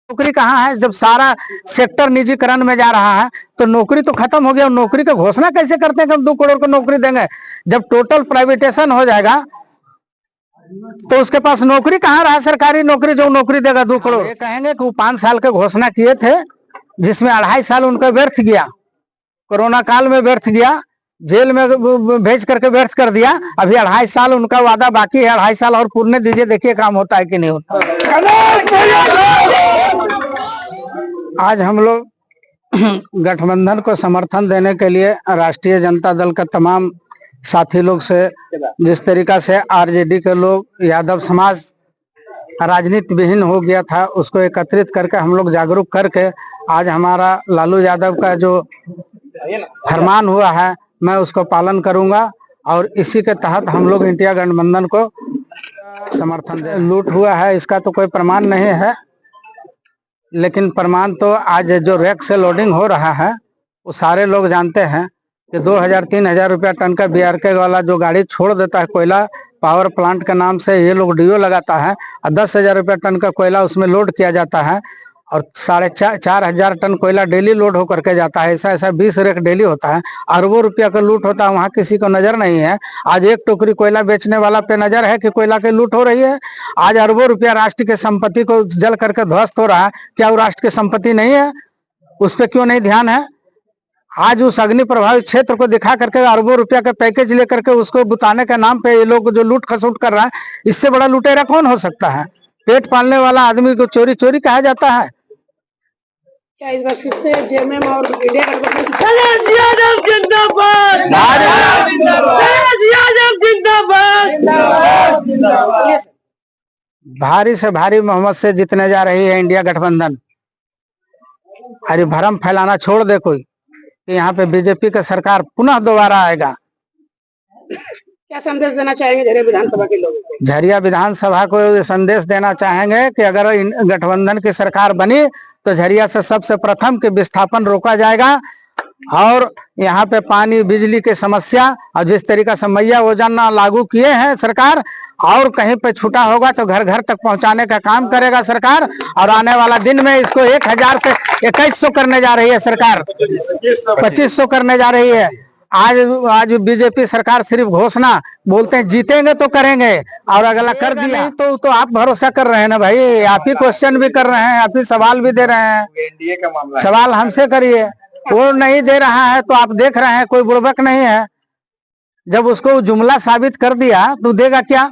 नौकरी कहाँ है? जब सारा सेक्टर निजीकरण में जा रहा है तो नौकरी तो खत्म हो गया। नौकरी की घोषणा कैसे करते हैं कि हम 2 करोड़ को नौकरी देंगे? जब टोटल प्राइवेटेशन हो जाएगा तो उसके पास नौकरी कहाँ रहा? सरकारी नौकरी जो नौकरी देगा 2 करोड़। ये कहेंगे कि वो 5 साल के घोषणा किए थे, जिसमें 2.5 साल उनका व्यर्थ गया, कोरोना काल में व्यर्थ गया, जेल में भेज करके व्यर्थ कर दिया। अभी 2.5 साल उनका वादा बाकी है, 2.5 साल और पूर्ण दीजिए, देखिए काम होता है कि नहीं होता। आज हम लोग गठबंधन को समर्थन देने के लिए राष्ट्रीय जनता दल का तमाम साथी लोग से, जिस तरीका से आरजेडी के लोग, यादव समाज राजनीति विहीन हो गया था, उसको एकत्रित करके हम लोग जागरूक करके आज हमारा लालू यादव का जो फरमान हुआ है मैं उसको पालन करूंगा और इसी के तहत हम लोग इंडिया गठबंधन को समर्थन दे। लूट हुआ है इसका तो कोई प्रमाण नहीं है, लेकिन प्रमाण तो आज जो रैक से लोडिंग हो रहा है वो सारे लोग जानते हैं कि 2000-3000 रुपया टन का बीआरके वाला जो गाड़ी छोड़ देता है कोयला पावर प्लांट के नाम से, ये लोग डीओ लगाता है और 10,000 रुपया टन का कोयला उसमें लोड किया जाता है और 4,500 टन कोयला डेली लोड होकर के जाता है। ऐसा 20 रेक डेली होता है, अरबों रुपया का लूट होता है। वहाँ किसी को नजर नहीं है। आज एक टोकरी कोयला बेचने वाला पे नजर है कि कोयला की लूट हो रही है। आज अरबों रुपया राष्ट्र की संपत्ति को जल करके ध्वस्त हो रहा है, क्या वो राष्ट्र की संपत्ति नहीं है? उस पर क्यों नहीं ध्यान है? आज उस अग्नि प्रभावित क्षेत्र को दिखा करके अरबों रुपया का पैकेज लेकर के उसको बुताने के नाम पे ये लोग जो लूट खसूट कर रहा है, इससे बड़ा लुटेरा कौन हो सकता है? पेट पालने वाला आदमी को चोरी चोरी कहा जाता है। क्या इस बार फिर से जेएमएम और इंडिया गठबंधन भारी से भारी मोहम्मद से जीतने जा रही है इंडिया गठबंधन। अरे भरम फैलाना छोड़ दे कोई कि यहाँ पे बीजेपी का सरकार पुनः दोबारा आएगा। क्या संदेश देना चाहेंगे झरिया विधानसभा के लोगों को? झरिया विधानसभा को संदेश देना चाहेंगे कि अगर गठबंधन की सरकार बनी तो झरिया से सबसे प्रथम के विस्थापन रोका जाएगा और यहाँ पे पानी बिजली की समस्या और जिस तरीका से मैया योजना लागू किए हैं सरकार, और कहीं पे छूटा होगा तो घर घर तक पहुंचाने का काम करेगा सरकार। और आने वाला दिन में इसको 1000 से 2100 करने जा रही है सरकार, 2500 करने जा रही है। आज बीजेपी सरकार सिर्फ घोषणा बोलते हैं, जीतेंगे तो करेंगे और अगला कर दिया तो आप भरोसा कर रहे हैं ना भाई? आप ही क्वेश्चन भी कर रहे हैं, आप ही सवाल भी दे रहे हैं। एनडीए का मामला सवाल हमसे करिए, वो नहीं दे रहा है तो आप देख रहे हैं कोई बुड़बक नहीं है। जब उसको जुमला साबित कर दिया तो देगा क्या?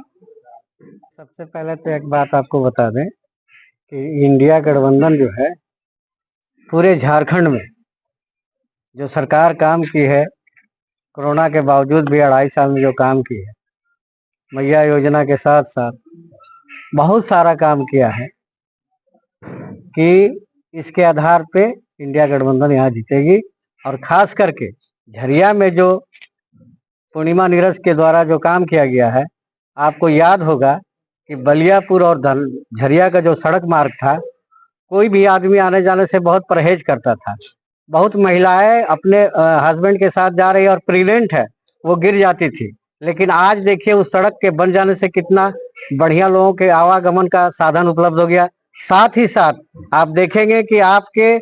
सबसे पहले तो एक बात आपको बता दें कि इंडिया गठबंधन जो है पूरे झारखंड में जो सरकार काम की है, कोरोना के बावजूद भी 2.5 साल में जो काम की है, मैया योजना के साथ साथ बहुत सारा काम किया है कि इसके आधार पे इंडिया गठबंधन यहाँ जीतेगी। और खास करके झरिया में जो पूर्णिमा नीरज के द्वारा जो काम किया गया है, आपको याद होगा कि बलियापुर और झरिया का जो सड़क मार्ग था, कोई भी आदमी आने जाने से बहुत परहेज करता था। बहुत महिलाएं अपने हस्बैंड के साथ जा रही और प्रेग्नेंट है, वो गिर जाती थी। लेकिन आज देखिए उस सड़क के बन जाने से कितना बढ़िया लोगों के आवागमन का साधन उपलब्ध हो गया। साथ ही साथ आप देखेंगे कि आपके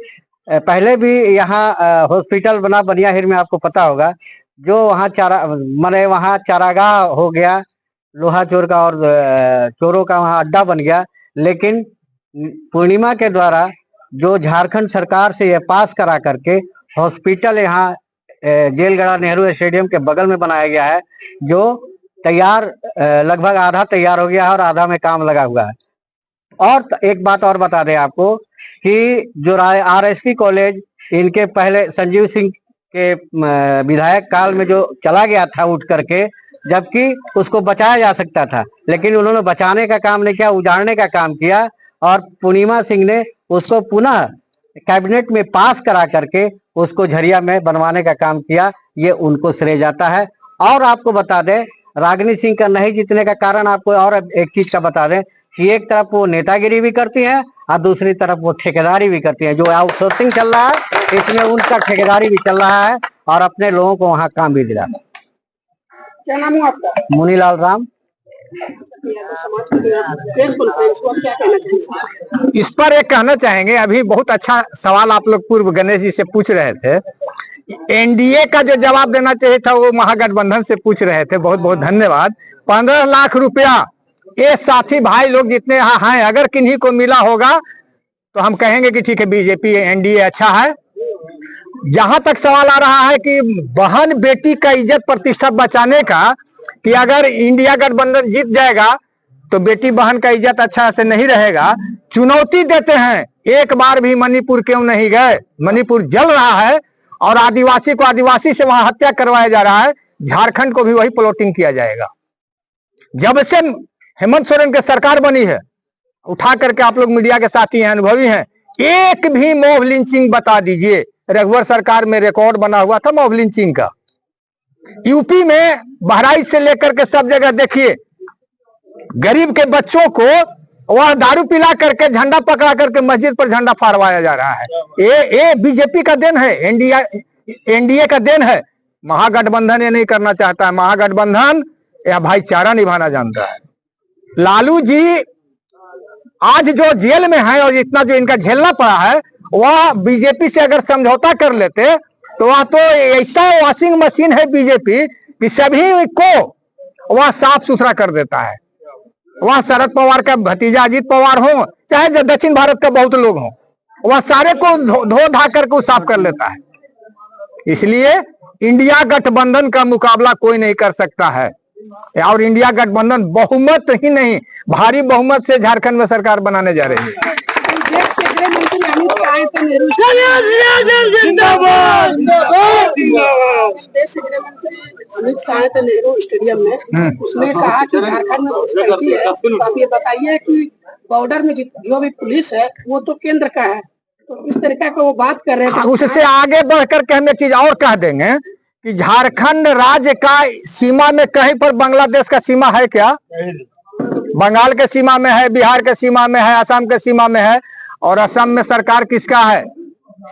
पहले भी यहाँ हॉस्पिटल बना बनियाहिर में, आपको पता होगा, जो वहाँ वहाँ चारागाह हो गया लोहा चोर का और चोरों का वहाँ अड्डा बन गया। लेकिन पूर्णिमा के द्वारा जो झारखंड सरकार से ये पास करा करके हॉस्पिटल यहाँ जेलगढ़ा नेहरू स्टेडियम के बगल में बनाया गया है, जो तैयार लगभग आधा तैयार हो गया है और आधा में काम लगा हुआ है। और एक बात और बता दें आपको कि जो आरएसपी कॉलेज इनके पहले संजीव सिंह के विधायक काल में जो चला गया था उठ करके, जबकि उसको बचाया जा सकता था, लेकिन उन्होंने बचाने का काम नहीं किया, उजाड़ने का काम किया। और पूर्णिमा सिंह ने उसको पुनः कैबिनेट में पास करा करके उसको झरिया में बनवाने का काम किया, ये उनको श्रेय जाता है। और आपको बता दें रागिनी सिंह का नहीं जीतने का कारण आपको और एक चीज का बता दें कि एक तरफ वो नेतागिरी भी करती है और दूसरी तरफ वो ठेकेदारी भी करती है। जो आउटसोर्सिंग चल रहा है इसमें उनका ठेकेदारी भी चल रहा है और अपने लोगों को वहाँ काम भी दिला। क्या नाम है आपका? मुनीलाल राम। यादव समाज की प्रेस कॉन्फ्रेंस हुआ, क्या कहना चाहिए? इस पर एक कहना चाहेंगे, अभी बहुत अच्छा सवाल आप लोग पूर्व गणेश जी से पूछ रहे थे। एनडीए का जो जवाब देना चाहिए था वो महागठबंधन से पूछ रहे थे। बहुत बहुत धन्यवाद। 15 लाख रुपया ये साथी भाई लोग जितने यहाँ हैं, अगर किन्हीं को मिला होगा तो हम कहेंगे कि ठीक है, बीजेपी एनडीए अच्छा है। जहां तक सवाल आ रहा है कि बहन बेटी का इज्जत प्रतिष्ठा बचाने का, कि अगर इंडिया गठबंधन जीत जाएगा तो बेटी बहन का इज्जत अच्छा से नहीं रहेगा, चुनौती देते हैं। एक बार भी मणिपुर क्यों नहीं गए? मणिपुर जल रहा है और आदिवासी को आदिवासी से वहां हत्या करवाया जा रहा है। झारखंड को भी वही प्लॉटिंग किया जाएगा। जब से हेमंत सोरेन की सरकार बनी है, उठा करके आप लोग मीडिया के साथी हैं, अनुभवी हैं, एक भी मॉब लिंचिंग बता दीजिए। रघुवर सरकार में रिकॉर्ड बना हुआ था मॉब लिंचिंग का। यूपी में बहराइच से लेकर के सब जगह देखिए, गरीब के बच्चों को वह दारू पिला करके झंडा पकड़ा करके मस्जिद पर झंडा फहरवाया जा रहा है। ये बीजेपी का देन है, एनडीए का देन है। महागठबंधन ये नहीं करना चाहता है। महागठबंधन या भाईचारा निभाना जानता है। लालू जी आज जो जेल में है और इतना जो इनका झेलना पड़ा है, वह बीजेपी से अगर समझौता कर लेते तो वह तो ऐसा वॉशिंग मशीन है बीजेपी कि सभी को वह साफ सुथरा कर देता है। वह शरद पवार का भतीजा अजीत पवार हो, चाहे दक्षिण भारत का बहुत लोग हो, वह सारे को धो धा करके साफ कर लेता है। इसलिए इंडिया गठबंधन का मुकाबला कोई नहीं कर सकता है। और इंडिया गठबंधन बहुमत ही नहीं, भारी बहुमत से झारखंड में सरकार बनाने जा रही है। देश के गृह मंत्री अमित शाह देश के गृह मंत्री अमित शाह थे नेहरू स्टेडियम में, उसने कहा कि झारखंड में घुसपैठी है। तो आप ये बताइए कि बॉर्डर में जो भी पुलिस है वो तो केंद्र का है, तो इस तरीका का वो बात कर रहे थे। उससे आगे बढ़कर के हम एक चीज और कह देंगे कि झारखंड राज्य का सीमा में कहीं पर बांग्लादेश का सीमा है क्या? बंगाल के सीमा में है, बिहार के सीमा में है, असम के सीमा में है। और असम में सरकार किसका है?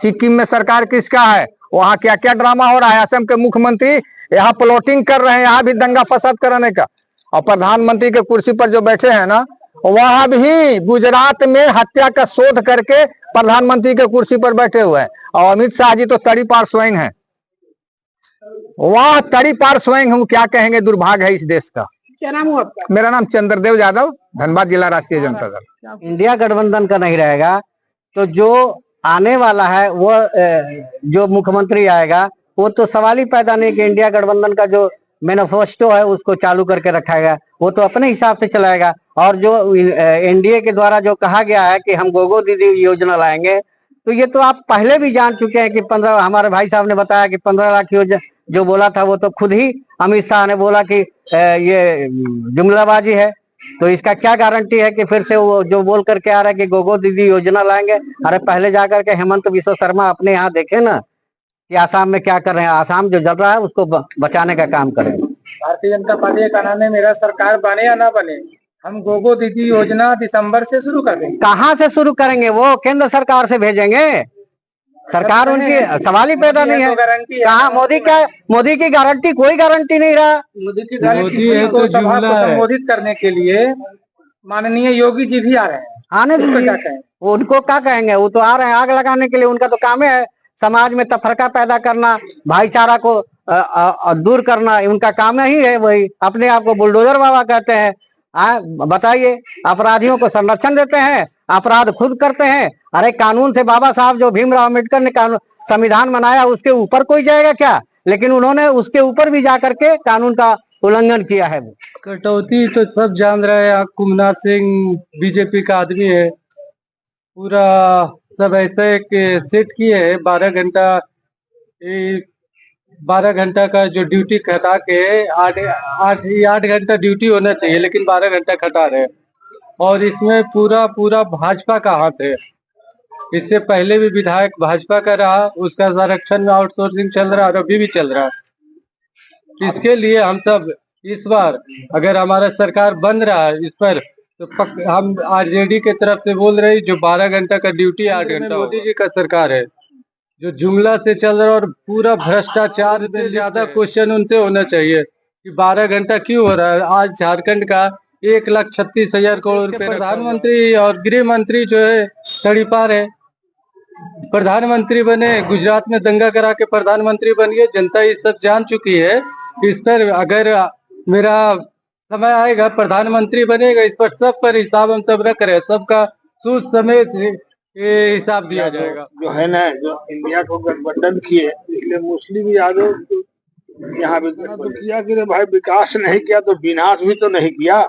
सिक्किम में सरकार किसका है? वहां क्या क्या ड्रामा हो रहा है? असम के मुख्यमंत्री यहाँ प्लॉटिंग कर रहे हैं, यहाँ भी दंगा फसाद कराने का। और प्रधानमंत्री के कुर्सी पर जो बैठे हैं ना, वह भी गुजरात में हत्या का शोध करके प्रधानमंत्री के कुर्सी पर बैठे हुए हैं। और अमित शाह जी तो तड़ी पार स्वयं है। वह तड़ी पार स्वयं हूँ, क्या कहेंगे, दुर्भाग्य है इस देश का। क्या नाम हुआ आपका? मेरा नाम चंद्रदेव यादव, धनबाद जिला राष्ट्रीय जनता दल। इंडिया गठबंधन का नहीं रहेगा तो जो आने वाला है वो जो मुख्यमंत्री आएगा वो तो सवाल ही पैदा नहीं कि इंडिया गठबंधन का जो मैनिफेस्टो है उसको चालू करके रखाएगा। वो तो अपने हिसाब से चलाएगा। और जो एनडीए के द्वारा जो कहा गया है कि हम गोगो दीदी योजना लाएंगे, तो ये तो आप पहले भी जान चुके हैं कि 15, हमारे भाई साहब ने बताया कि 15 लाख योजना जो बोला था वो तो खुद ही अमित शाह ने बोला कि ये जुमलाबाजी है। तो इसका क्या गारंटी है कि फिर से वो जो बोल करके आ रहा है कि गोगो दीदी योजना लाएंगे? अरे पहले जाकर के हेमंत बिश्व शर्मा अपने यहाँ देखे ना कि आसाम में क्या कर रहे हैं। आसाम जो जल रहा है उसको बचाने का काम करें। भारतीय जनता पार्टी का कहना है मेरा सरकार बने या ना बने, हम गोगो दीदी योजना दिसंबर से शुरू कर देंगे। कहाँ से शुरू करेंगे? वो केंद्र सरकार से भेजेंगे। सरकार उनकी सवाल ही पैदा नहीं है। कहाँ मोदी की गारंटी? कोई गारंटी नहीं रहा। मोदी की गारंटी को सभा को संबोधित करने के लिए माननीय योगी जी भी आ रहे हैं। आने दीजिए, उनको क्या कहेंगे? वो तो आ रहे हैं आग लगाने के लिए। उनका तो काम है समाज में तफरका पैदा करना, भाईचारा को दूर करना, उनका काम ही है। वही अपने आप को बुलडोजर बाबा कहते हैं। बताइए, अपराधियों को संरक्षण देते हैं, अपराध खुद करते हैं। अरे कानून से बाबा साहब जो भीमराव अम्बेडकर ने कानून संविधान बनाया उसके ऊपर कोई जाएगा क्या? लेकिन उन्होंने उसके ऊपर भी जाकर के कानून का उल्लंघन किया है। कटौती तो सब जान रहे हैं। कुमनाथ सिंह बीजेपी का आदमी है, पूरा सब ऐसे सेट किए है। 12 घंटा का जो ड्यूटी घटा के 8 घंटा ड्यूटी होना चाहिए, लेकिन 12 घंटा घटा रहे हैं। और इसमें पूरा भाजपा का हाथ है। इससे पहले भी विधायक भाजपा का रहा, उसका संरक्षण में आउटसोर्सिंग चल रहा है और अभी भी चल रहा है। इसके लिए हम सब इस बार अगर हमारा सरकार बन रहा है इस पर, तो हम आरजेडी के तरफ से बोल रहे हैं जो 12 घंटा का ड्यूटी 8 घंटा मोदी जी का सरकार है जो जुमला से चल रहा है। और पूरा भ्रष्टाचार से ज्यादा क्वेश्चन उनसे होना चाहिए कि 12 घंटा क्यों हो रहा है। आज झारखंड का 1,36,000 करोड़ रुपए। प्रधानमंत्री और गृह मंत्री जो है तड़ीपार है। प्रधानमंत्री बने, गुजरात में दंगा करा के प्रधानमंत्री बन गए। जनता ये सब जान चुकी है। इस पर अगर मेरा समय आएगा, प्रधानमंत्री बनेगा, इस पर सब पर हिसाब हम सब रख रहे हैं। सबका सूद समेत ये हिसाब दिया जाएगा। जो है ना, जो इंडिया को गठबंधन किए, इसलिए मुस्लिम यादव यहाँ भी तो किया कि भाई विकास नहीं किया तो विनाश भी तो नहीं किया।